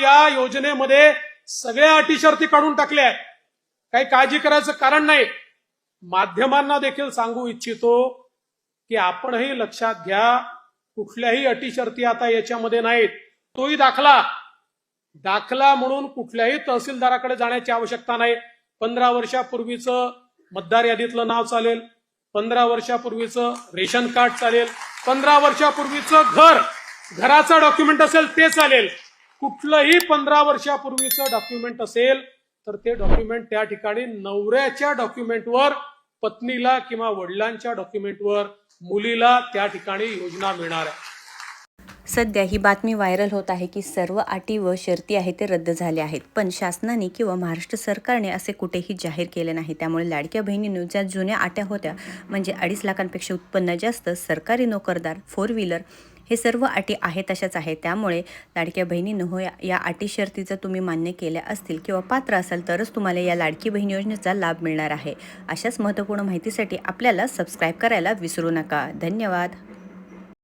या योजनेमध्ये सगळ्या अटी शर्ती काढून टाकल्या आहेत. काही काळजी करायचं कारण नाही. माध्यमांना देखील सांगू इच्छितो की आपणही लक्षात घ्या, कुठल्याही अटी शर्ती आता याच्यामध्ये नाहीत. तोही दाखला म्हणून कुठल्याही तहसीलदाराकडे जाण्याची आवश्यकता नाही. 15 वर्षापूर्वीचं मतदार यादीतलं नाव चालेल, 15 वर्षापूर्वीचं रेशन कार्ड चालेल, 15 वर्षापूर्वीचं घराचं डॉक्युमेंट असेल ते चालेल. कुठलंही 15 वर्षापूर्वीचं डॉक्युमेंट असेल तर ते डॉक्युमेंट त्या ठिकाणी नवऱ्याच्या डॉक्युमेंटवर, पत्नीला किंवा वडिलांच्या डॉक्युमेंटवर, मुलीला त्या ठिकाणी योजना मिळणार आहे. सध्या ही बातमी व्हायरल होत आहे की सर्व अटी व शर्ती आहेत ते रद्द झाले आहेत, पण शासनाने किंवा महाराष्ट्र सरकारने असे कुठेही जाहीर केले नाही. त्यामुळे लाडक्या बहिणींनो ज्या जुन्या अट्या होत्या, म्हणजे 2.5 लाखांपेक्षा उत्पन्न जास्त, सरकारी नोकरदार, 4 व्हीलर, हे सर्व अटी आहेत तशाच आहेत. त्यामुळे लाडक्या बहिणींनो या अटी शर्ती जर तुम्ही मान्य केल्या असतील किंवा पात्र असाल तरच तुम्हाला या लाडकी बहीण योजनेचा लाभ मिळणार आहे. अशाच महत्त्वपूर्ण माहितीसाठी आपल्याला सबस्क्राईब करायला विसरू नका. धन्यवाद.